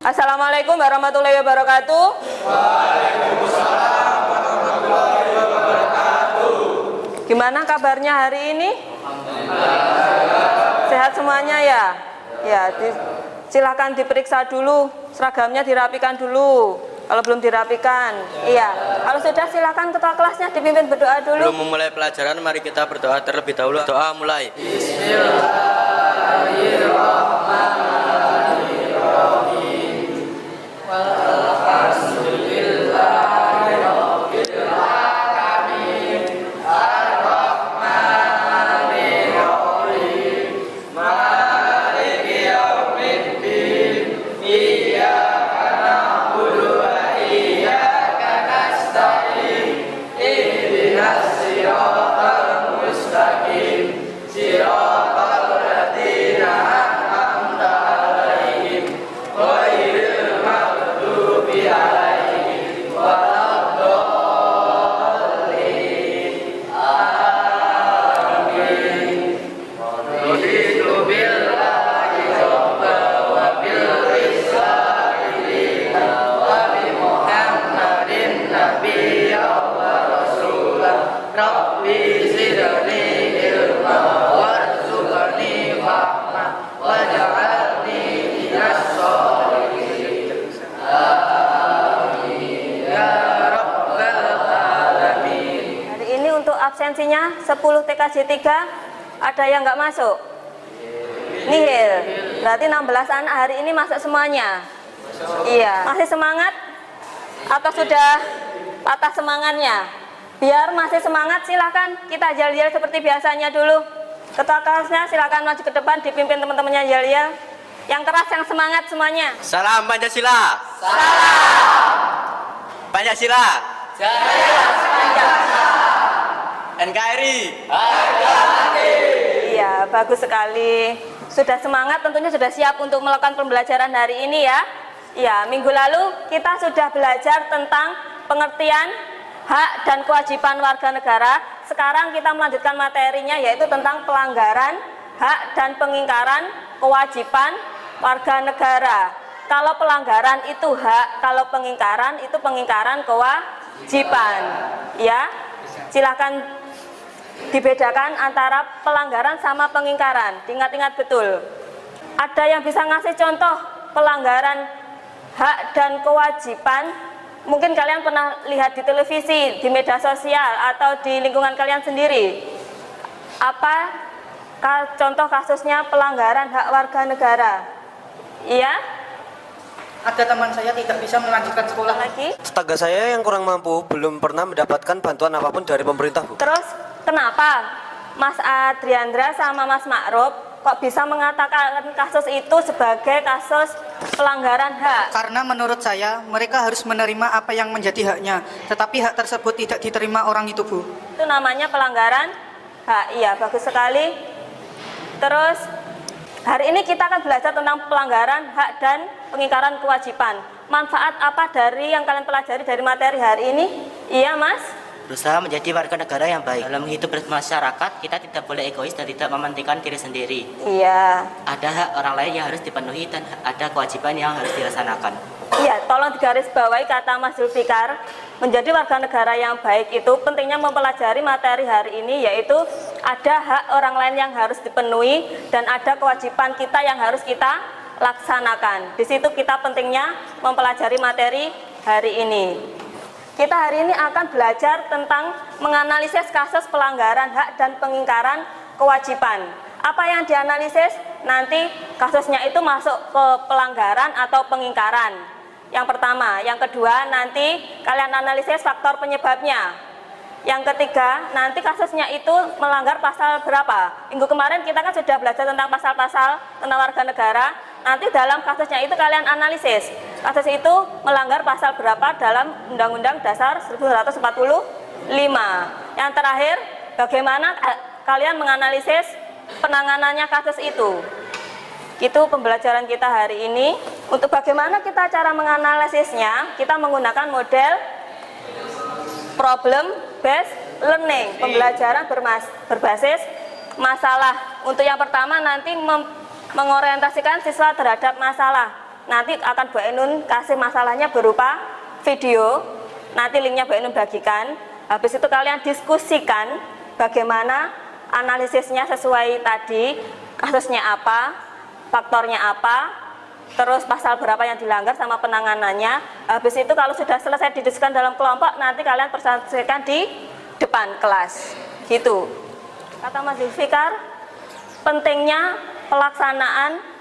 Assalamualaikum warahmatullahi wabarakatuh. Waalaikumsalam warahmatullahi wabarakatuh. Gimana kabarnya hari ini? Sehat semuanya ya? Ya, silahkan diperiksa dulu, seragamnya dirapikan dulu. Kalau belum dirapikan, iya. Kalau sudah silahkan ketua kelasnya dipimpin berdoa dulu. Belum memulai pelajaran, mari kita berdoa terlebih dahulu. Doa mulai. Bismillahirrahmanirrahim. Walhamdulillahirabbil alamin. Ar-Rahmanirrahim. Maliki yaumiddin. Iyyaka na'budu wa iyyaka nasta'in. Ihdinas siratal mustaqim. Siratal ladzina an'amta 'alaihim ghairil maghdubi 'alaihim waladdallin. Amin. Raditu billahi rabban wa bil islami dinan wa bi Muhammadin nabiyyan wa rasulan. Rabbi zidni ilma warzuqni fahma waj'alni minas sholihin. Amin ya rabbal alamin. Hari ini untuk absensinya 10 TKJ 3 ada yang nggak masuk? Nihil. Berarti 16 anak hari ini masuk semuanya. Iya. Masih semangat? Atau sudah patah semangatnya? Biar masih semangat silahkan kita yel-yel seperti biasanya dulu. Ketua kelasnya silahkan maju ke depan dipimpin teman-temannya yel-yel. Yang keras, yang semangat semuanya. Salam Pancasila. Salam. Pancasila. Jaya Pancasila. NKRI. Iya, bagus sekali. Sudah semangat, tentunya sudah siap untuk melakukan pembelajaran hari ini ya. Iya, minggu lalu kita sudah belajar tentang pengertian hak dan kewajiban warga negara. Sekarang kita melanjutkan materinya yaitu tentang pelanggaran hak dan pengingkaran kewajiban warga negara. Kalau pelanggaran itu hak, kalau pengingkaran itu pengingkaran kewajiban. Ya, silakan dibedakan antara pelanggaran sama pengingkaran. Diingat-ingat betul. Ada yang bisa ngasih contoh pelanggaran hak dan kewajiban? Mungkin kalian pernah lihat di televisi, di media sosial, atau di lingkungan kalian sendiri. Apa contoh kasusnya pelanggaran hak warga negara? Iya? Ada teman saya tidak bisa melanjutkan sekolah. Lagi? Tetangga saya yang kurang mampu belum pernah mendapatkan bantuan apapun dari pemerintah, Bu. Terus kenapa Mas Adriandra sama Mas Ma'ruf kok bisa mengatakan kasus itu sebagai kasus pelanggaran hak? Karena menurut saya mereka harus menerima apa yang menjadi haknya, tetapi hak tersebut tidak diterima orang itu, Bu. Itu namanya pelanggaran hak. Iya, bagus sekali. Terus hari ini kita akan belajar tentang pelanggaran hak dan pengingkaran kewajiban. Manfaat apa dari yang kalian pelajari dari materi hari ini? Iya, Mas? Berusaha menjadi warga negara yang baik. Dalam hidup bermasyarakat, kita tidak boleh egois dan tidak mementingkan diri sendiri. Iya. Ada hak orang lain yang harus dipenuhi dan ada kewajiban yang harus dilaksanakan. Iya, tolong digarisbawahi kata Mas Zulfikar. Menjadi warga negara yang baik itu pentingnya mempelajari materi hari ini, yaitu ada hak orang lain yang harus dipenuhi dan ada kewajiban kita yang harus kita laksanakan. Di situ kita pentingnya mempelajari materi hari ini. Kita hari ini akan belajar tentang menganalisis kasus pelanggaran hak dan pengingkaran kewajiban. Apa yang dianalisis? Nanti kasusnya itu masuk ke pelanggaran atau pengingkaran. Yang pertama, yang kedua nanti kalian analisis faktor penyebabnya. Yang ketiga, nanti kasusnya itu melanggar pasal berapa? Minggu kemarin kita kan sudah belajar tentang pasal-pasal tentang warga negara. Nanti dalam kasusnya itu kalian analisis. Kasus itu melanggar pasal berapa dalam Undang-Undang Dasar 1945. Yang terakhir, bagaimana kalian menganalisis penanganannya kasus itu. Itu pembelajaran kita hari ini. Untuk bagaimana kita cara menganalisisnya, kita menggunakan model problem based learning, pembelajaran berbasis masalah. Untuk yang pertama nanti mengorientasikan siswa terhadap masalah. Nanti akan Bu Ainun kasih masalahnya berupa video. Nanti linknya Bu Ainun bagikan. Habis itu kalian diskusikan bagaimana analisisnya sesuai tadi, kasusnya apa, faktornya apa, terus pasal berapa yang dilanggar sama penanganannya. Habis itu kalau sudah selesai didiskusikan dalam kelompok, nanti kalian presentasikan di depan kelas. Gitu. Kata Mas Zulfikar, pentingnya pelaksanaan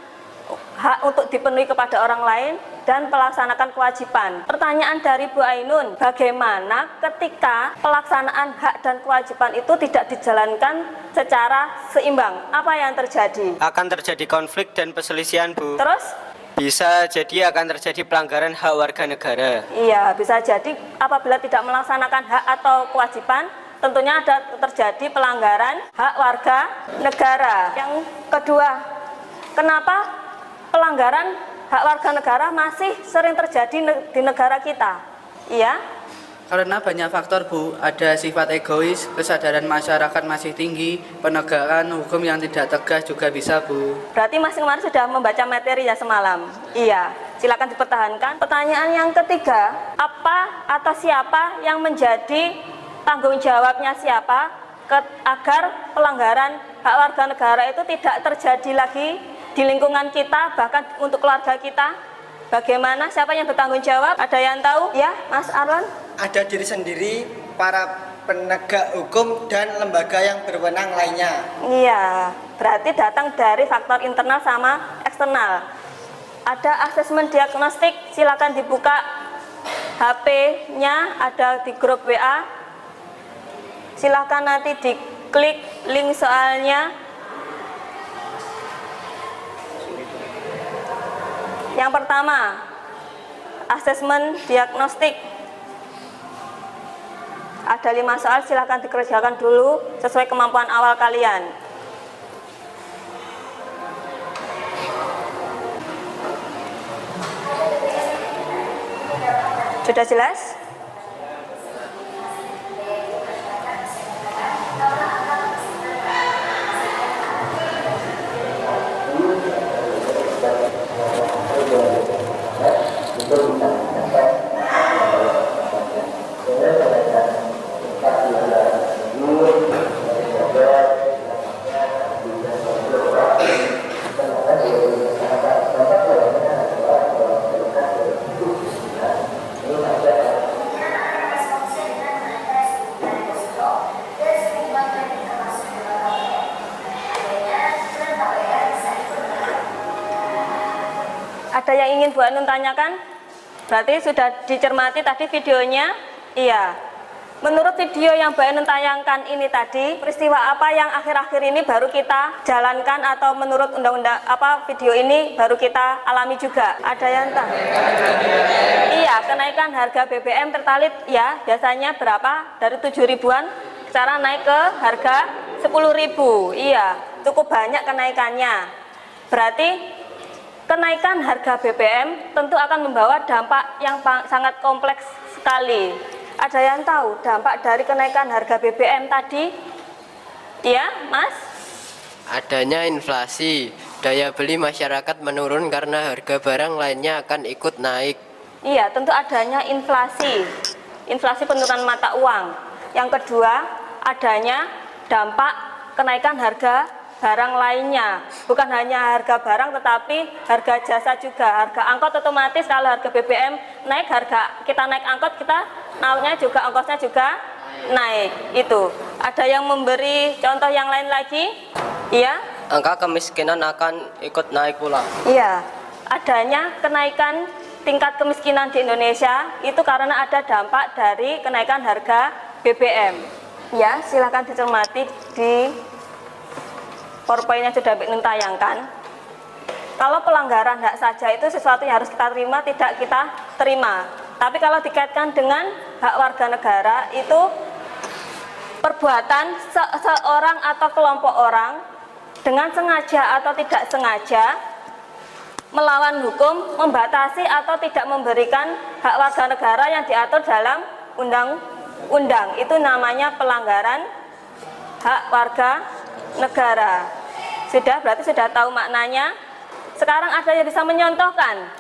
hak untuk dipenuhi kepada orang lain dan melaksanakan kewajiban. Pertanyaan dari Bu Ainun, bagaimana ketika pelaksanaan hak dan kewajiban itu tidak dijalankan secara seimbang? Apa yang terjadi? Akan terjadi konflik dan perselisihan, Bu. Terus? Bisa jadi akan terjadi pelanggaran hak warga negara. Iya, bisa jadi apabila tidak melaksanakan hak atau kewajiban, tentunya ada terjadi pelanggaran hak warga negara. Yang kedua, kenapa pelanggaran hak warga negara masih sering terjadi di negara kita? Iya? Karena banyak faktor, Bu. Ada sifat egois, kesadaran masyarakat masih tinggi, penegakan hukum yang tidak tegas juga bisa, Bu. Berarti Mas kemarin sudah membaca materi ya semalam? Iya. Silakan dipertahankan. Pertanyaan yang ketiga, apa atau siapa yang menjadi tanggung jawabnya siapa agar pelanggaran hak warga negara itu tidak terjadi lagi di lingkungan kita, bahkan untuk keluarga kita? Bagaimana, siapa yang bertanggung jawab? Ada yang tahu? Ya, Mas Arlan? Ada diri sendiri, para penegak hukum dan lembaga yang berwenang lainnya. Iya, berarti datang dari faktor internal sama eksternal. Ada asesmen diagnostik, silakan dibuka HP-nya, ada di grup WA. Silakan nanti diklik link soalnya. Yang pertama, asesmen diagnostik. Ada 5 soal, silakan dikerjakan dulu sesuai kemampuan awal kalian. Sudah jelas? Ada yang ingin Bu Ainun tanyakan? Berarti sudah dicermati tadi videonya? Iya. Menurut video yang Bu Ainun tayangkan ini tadi, peristiwa apa yang akhir-akhir ini baru kita jalankan atau menurut undang-undang video ini baru kita alami juga? Ada yang tahu? Iya, kenaikan harga BBM Pertalit ya, biasanya berapa? Dari 7 ribuan sekarang naik ke harga 10 ribu. Iya, cukup banyak kenaikannya. Berarti kenaikan harga BBM tentu akan membawa dampak yang sangat kompleks sekali. Ada yang tahu dampak dari kenaikan harga BBM tadi? Iya, Mas? Adanya inflasi, daya beli masyarakat menurun karena harga barang lainnya akan ikut naik. Iya, tentu adanya inflasi. Inflasi penurunan mata uang. Yang kedua, adanya dampak kenaikan harga barang lainnya. Bukan hanya harga barang tetapi harga jasa juga. Harga angkot otomatis kalau harga BBM naik, kita naik angkot, kita naiknya juga, ongkosnya juga naik. Itu. Ada yang memberi contoh yang lain lagi? Iya? Angka kemiskinan akan ikut naik pula. Iya. Adanya kenaikan tingkat kemiskinan di Indonesia itu karena ada dampak dari kenaikan harga BBM. Ya, silakan dicermati di PowerPoint yang sudah Mbak Nun tayangkan. Kalau pelanggaran hak saja itu sesuatu yang harus kita terima, tidak kita terima. Tapi kalau dikaitkan dengan hak warga negara, itu perbuatan seorang atau kelompok orang dengan sengaja atau tidak sengaja melawan hukum, membatasi atau tidak memberikan hak warga negara yang diatur dalam undang-undang. Itu namanya pelanggaran hak warga negara. Sudah, berarti sudah tahu maknanya. Sekarang ada yang bisa menyontohkan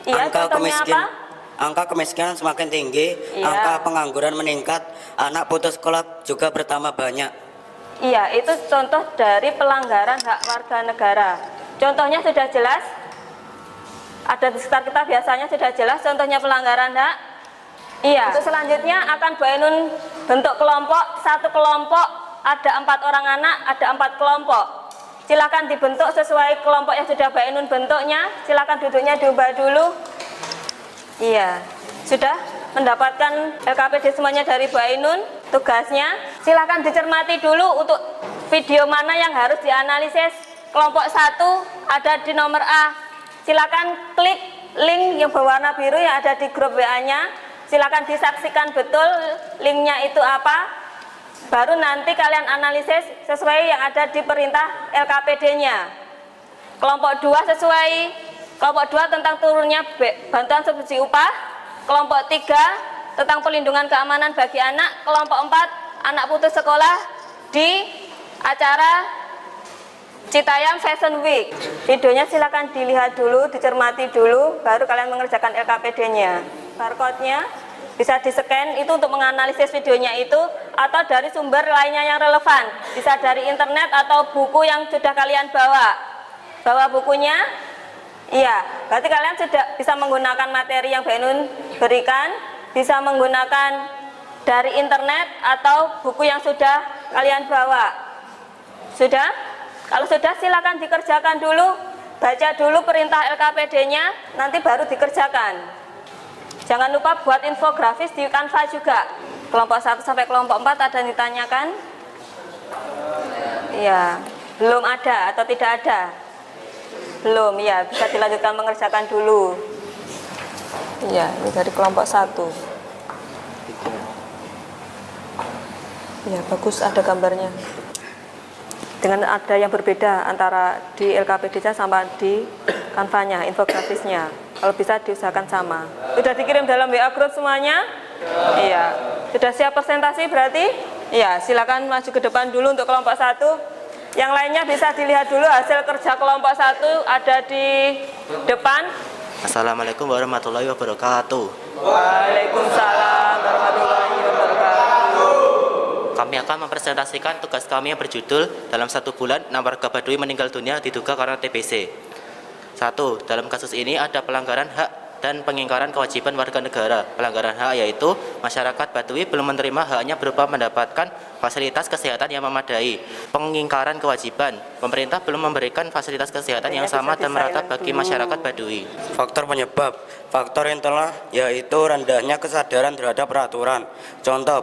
Iya, contohnya apa? Angka kemiskinan semakin tinggi, Iya. angka pengangguran meningkat, anak putus sekolah juga bertambah banyak. Iya, itu contoh dari pelanggaran hak warga negara. Contohnya sudah jelas? Ada di sekitar kita biasanya sudah jelas contohnya pelanggaran hak? Iya. Untuk selanjutnya akan Bu Ainun bentuk kelompok, satu kelompok ada 4 orang anak, ada 4 kelompok. Silakan dibentuk sesuai kelompok yang sudah Bu Ainun bentuknya. Silakan duduknya diubah dulu. Iya, sudah mendapatkan LKPD semuanya dari Bu Ainun. Tugasnya silakan dicermati dulu untuk video mana yang harus dianalisis. Kelompok 1 ada di nomor A. Silakan klik link yang berwarna biru yang ada di grup WA-nya. Silakan disaksikan betul linknya itu apa. Baru nanti kalian analisis sesuai yang ada di perintah LKPD-nya. Kelompok 2 sesuai kelompok 2 tentang turunnya bantuan subsidi upah. Kelompok 3 tentang pelindungan keamanan bagi anak. Kelompok 4 anak putus sekolah di acara Citayam Fashion Week. Videonya silakan dilihat dulu, dicermati dulu, baru kalian mengerjakan LKPD-nya. Barcode-nya bisa di-scan itu untuk menganalisis videonya itu, atau dari sumber lainnya yang relevan. Bisa dari internet atau buku yang sudah kalian bawa. Bawa bukunya? Iya, berarti kalian sudah bisa menggunakan materi yang Bu Ainun berikan, bisa menggunakan dari internet atau buku yang sudah kalian bawa. Sudah? Kalau sudah silakan dikerjakan dulu, baca dulu perintah LKPD-nya, nanti baru dikerjakan. Jangan lupa buat infografis di Canva juga. Kelompok 1 sampai kelompok 4 ada yang ditanyakan? Iya, belum ada atau tidak ada? Belum, ya bisa dilanjutkan mengerjakan dulu. Iya, ini dari kelompok 1. Ya, bagus ada gambarnya. Dengan ada yang berbeda antara di LKPD-nya sama di Canva-nya, infografisnya. Kalau bisa diusahakan sama. Sudah dikirim dalam WA group semuanya? Iya. Sudah siap presentasi berarti? Iya, silakan maju ke depan dulu untuk kelompok 1. Yang lainnya bisa dilihat dulu hasil kerja kelompok 1 ada di depan. Assalamualaikum warahmatullahi wabarakatuh. Waalaikumsalam warahmatullahi wabarakatuh. Kami akan mempresentasikan tugas kami yang berjudul dalam 1 bulan 6 warga Baduy meninggal dunia diduga karena TBC. 1. Dalam kasus ini ada pelanggaran hak dan pengingkaran kewajiban warga negara. Pelanggaran hak yaitu masyarakat Baduy belum menerima haknya berupa mendapatkan fasilitas kesehatan yang memadai. Pengingkaran kewajiban, pemerintah belum memberikan fasilitas kesehatan yang sama dan merata bagi masyarakat Baduy. Faktor penyebab, faktor internal yaitu rendahnya kesadaran terhadap peraturan. Contoh,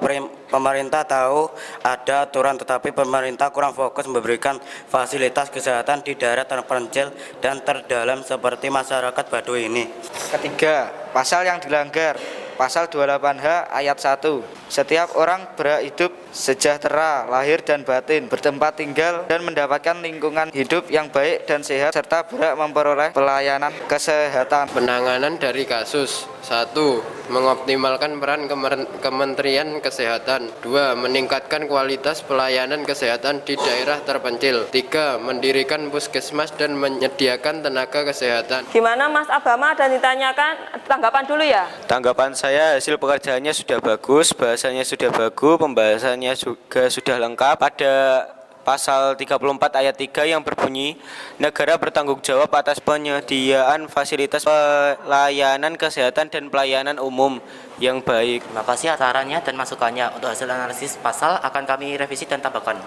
pemerintah tahu ada aturan tetapi pemerintah kurang fokus memberikan fasilitas kesehatan di daerah terpencil dan terdalam seperti masyarakat Baduy ini. Ketiga, pasal yang dilanggar. Pasal 28H ayat 1. Setiap orang berhak hidup sejahtera, lahir dan batin, bertempat tinggal dan mendapatkan lingkungan hidup yang baik dan sehat serta berhak memperoleh pelayanan kesehatan. Penanganan dari kasus. 1. Mengoptimalkan peran Kementerian Kesehatan. 2. Meningkatkan kualitas pelayanan kesehatan di daerah terpencil. 3. Mendirikan puskesmas dan menyediakan tenaga kesehatan. Gimana Mas Abama dan ditanyakan? Tanggapan dulu ya. Tanggapan saya, hasil pekerjaannya sudah bagus, bahasanya sudah bagus, pembahasannya juga sudah lengkap. Ada pasal 34 ayat 3 yang berbunyi, negara bertanggung jawab atas penyediaan fasilitas pelayanan kesehatan dan pelayanan umum yang baik. Terima kasih atas sarannya dan masukannya. Untuk hasil analisis pasal akan kami revisi dan tambahkan.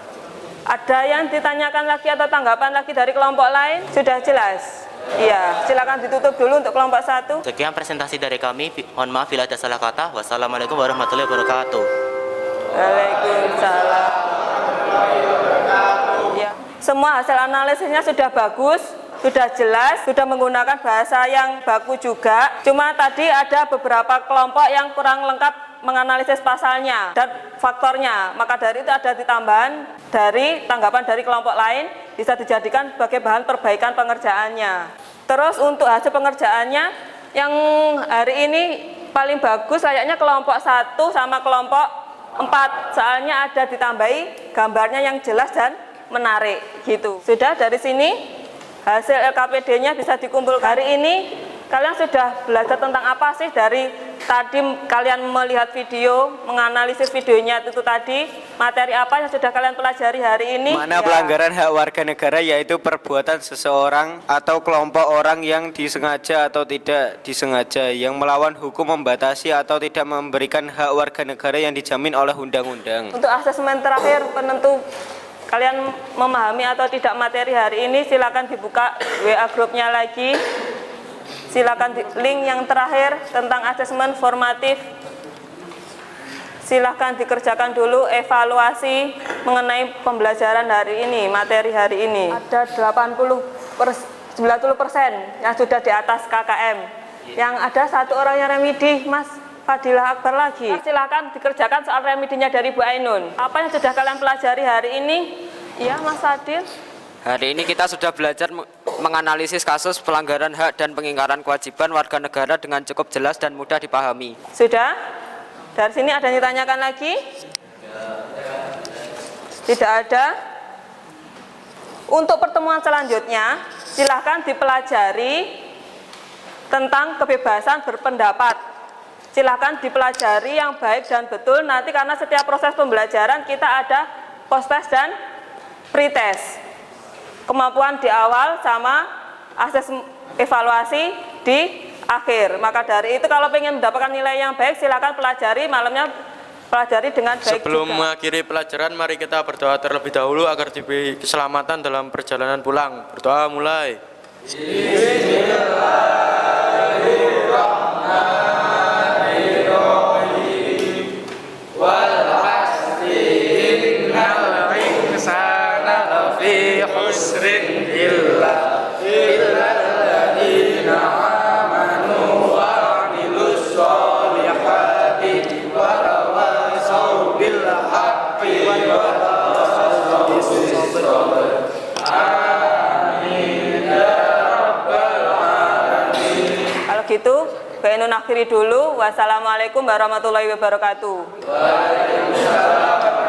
Ada yang ditanyakan lagi atau tanggapan lagi dari kelompok lain? Sudah jelas? Iya, silakan ditutup dulu untuk kelompok 1. Sekian presentasi dari kami. Mohon maaf bila ada salah kata. Wassalamualaikum warahmatullahi wabarakatuh. Waalaikumsalam. Ya, semua hasil analisisnya sudah bagus, sudah jelas, sudah menggunakan bahasa yang baku juga. Cuma tadi ada beberapa kelompok yang kurang lengkap menganalisis pasalnya dan faktornya. Maka dari itu ada ditambahan dari tanggapan dari kelompok lain bisa dijadikan sebagai bahan perbaikan pengerjaannya. Terus untuk hasil pengerjaannya yang hari ini paling bagus kayaknya kelompok 1 sama kelompok 4. Soalnya ada ditambahi gambarnya yang jelas dan menarik gitu. Sudah dari sini hasil LKPD-nya bisa dikumpulkan. Hari ini Kalian sudah belajar tentang apa sih dari tadi kalian melihat video, menganalisis videonya itu tadi, materi apa yang sudah kalian pelajari hari ini? Mana pelanggaran hak warga negara, yaitu perbuatan seseorang atau kelompok orang yang disengaja atau tidak disengaja yang melawan hukum, membatasi atau tidak memberikan hak warga negara yang dijamin oleh undang-undang. Untuk asesmen terakhir penentu kalian memahami atau tidak materi hari ini, silakan dibuka WA grupnya lagi. Silakan link yang terakhir tentang asesmen formatif. Silakan dikerjakan dulu evaluasi mengenai pembelajaran hari ini, materi hari ini. Ada 90% yang sudah di atas KKM. Yang ada satu orang yang remedi, Mas Fadilah Akbar lagi. Silakan dikerjakan soal remedinya dari Bu Ainun. Apa yang sudah kalian pelajari hari ini? Iya, Mas Fadil. Hari ini kita sudah belajar menganalisis kasus pelanggaran hak dan pengingkaran kewajiban warga negara dengan cukup jelas dan mudah dipahami. Sudah? Dari sini ada yang ditanyakan lagi? Tidak ada? Untuk pertemuan selanjutnya, silakan dipelajari tentang kebebasan berpendapat. Silakan dipelajari yang baik dan betul. Nanti karena setiap proses pembelajaran kita ada post-test dan pre-test. Kemampuan di awal sama evaluasi di akhir. Maka dari itu kalau ingin mendapatkan nilai yang baik, silakan pelajari malamnya, pelajari dengan baik. Sebelum juga. mengakhiri pelajaran, mari kita berdoa terlebih dahulu agar diberi keselamatan dalam perjalanan pulang. Berdoa mulai. Bismillahirrahmanirrahim. Wal 'asri innal insana lafi khusrin illa alladziina amanu wa 'amilus sholihati wa tawasaw bil haqqi wa tawasaw bis sabr. Amin ya rabbal alamin. Kalau gitu, Bainun akhiri dulu. Wassalamualaikum warahmatullahi wabarakatuh. Waalaikumsalam.